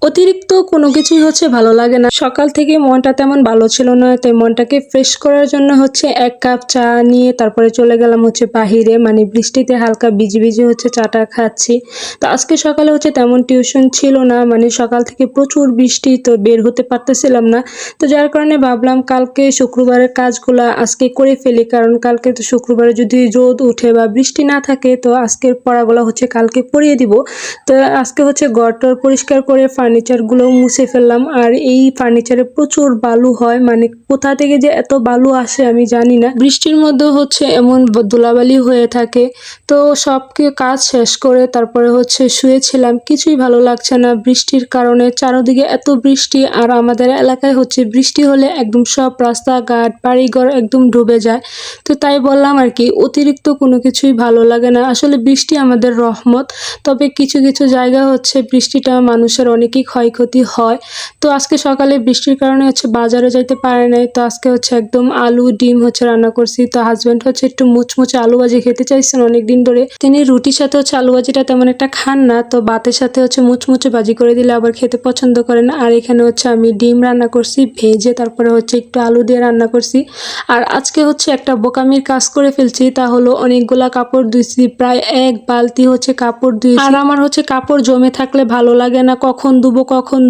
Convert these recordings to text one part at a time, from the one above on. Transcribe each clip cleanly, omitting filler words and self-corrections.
অতিরিক্ত কোনো কিছুই ভালো লাগে না। সকাল থেকে মনটা তেমন ভালো ছিল না, তাই মনটাকে ফ্রেশ করার জন্য ১ কাপ চা নিয়ে তারপরে চলে গেলাম বাহিরে, মানে বৃষ্টিতে হালকা ভিজে, ভিজে চাটা খাচ্ছি। তো আজকে সকালে তেমন টিউশন ছিল না, মানে সকাল থেকে প্রচুর বৃষ্টি, তো বের হতে পারতেছিলাম না। তো যার কারণে ভাবলাম কালকে শুক্রবারের কাজগুলা আজকে করে ফেলি, কারণ কালকে তো শুক্রবারে যদি রোদ উঠে বা বৃষ্টি না থাকে তো আজকের পড়াগুলো কালকে পড়িয়ে দিব। তো আজকে ঘরটর পরিষ্কার করে ফার্নিচারগুলো মুছে ফেললাম। আর এই ফার্নিচারে প্রচুর বালু হয়, মানে কোথা থেকে যে এত বালু আসে আমি জানি না। বৃষ্টির মধ্যে এমন ধুলাবালি হয়ে থাকে। তো সবকে কাজ শেষ করে তারপরে শুয়েছিলাম, কিছুই ভালো লাগছে না বৃষ্টির কারণে। চারদিকে এত বৃষ্টি, আর আমাদের এলাকায় বৃষ্টি হলে একদম সব রাস্তাঘাট বাড়িঘর একদম ডুবে যায়। তো তাই বললাম আর কি, অতিরিক্ত কোনো কিছুই ভালো লাগে না। আসলে বৃষ্টি আমাদের রহমত, তবে কিছু কিছু জায়গা বৃষ্টিটা মানুষের অনেকই ক্ষয়ক্ষতি হয়। তো আজকে সকালে বৃষ্টির কারণে বাজারে যাইতে পারে নাই। তো আজকে একদম আলু ডিম রান্না করছি। তো হাজব্যান্ড একটু মুচমুচে আলু ভাজি খেতে চাইছেন অনেকদিন ধরে। তিনি রুটির সাথে আলু ভাজিটা তেমন একটা খান না, তো ভাতের সাথে মুচমুচে ভাজি করে দিলে আবার খেতে পছন্দ করেন। আর এখানে আমি ডিম রান্না করছি ভেজে, তারপরে একটু আলু দিয়ে রান্না করছি। আর আজকে একটা বোকামির কাজ করে ফেলছি, তা হলো অনেকগুলা কাপড় ধুইছি, প্রায় 1 বালতি কাপড় ধুইছি। আর আমার কাপড় জমে থাকলে ভালো লাগে না, কখন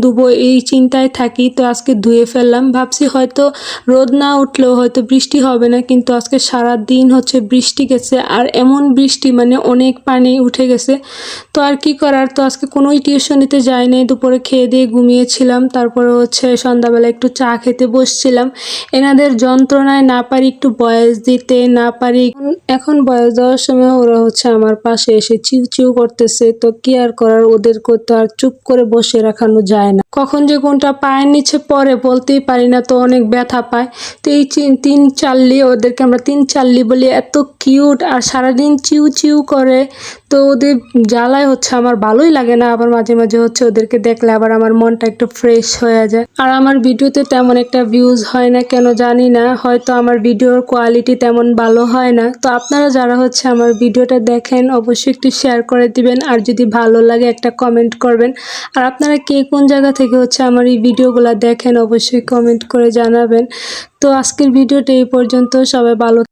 ধুবো এই চিন্তায় থাকি। তো আজকে ধুয়ে ফেললাম, ভাবছি হয়তো রোদ না উঠলেও হয়তো বৃষ্টি হবে না, কিন্তু আজকে সারা দিন বৃষ্টি গেছে। আর এমন বৃষ্টি, মানে অনেক পানি উঠে গেছে। তো আর কি করার, তো আজকে কোনোই টিউশন নিতে যাই নাই। দুপুরে খেয়ে দিয়ে ঘুমিয়েছিলাম, তারপরে সন্ধ্যাবেলা একটু চা খেতে বসছিলাম। এনাদের যন্ত্রণায় না পারি একটু বয়স দিতে, না পারি। এখন বয়স দেওয়ার সময় ওরা আমার পাশে এসে চিউ চিউ করতেছে। তো কি আর করার, ওদেরকে তো আর চুপ করে বসে রাখানো যায় না। কখন যে কোনটা পায়ের নিচে পড়ে বলতেই পারি না, তো অনেক ব্যথা পায়। তো এই তিন চাল্লি, ওদেরকে আমরা তিন চাল্লি বলি, এত কিউট আর সারাদিন চিউ চিউ করে। তো ওদের জ্বালায় আমার ভালোই লাগে না, আবার মাঝে মাঝে ওদেরকে দেখলে আবার আমার মনটা একটু ফ্রেশ হয়ে যায়। আর আমার ভিডিওতে তেমন একটা ভিউজ হয় না কেন জানি না, হয়তো আমার ভিডিওর কোয়ালিটি তেমন ভালো হয় না। তো আপনারা যারা আমার ভিডিওটা দেখেন অবশ্যই একটু শেয়ার করে দিবেন, আর যদি ভালো লাগে একটা কমেন্ট করবেন। আর আপনারা কে কোন জায়গা থেকে আমার এই ভিডিওগুলো দেখেন অবশ্যই কমেন্ট করে জানাবেন। তো আজকের ভিডিওটা এই পর্যন্ত, সবাই ভালো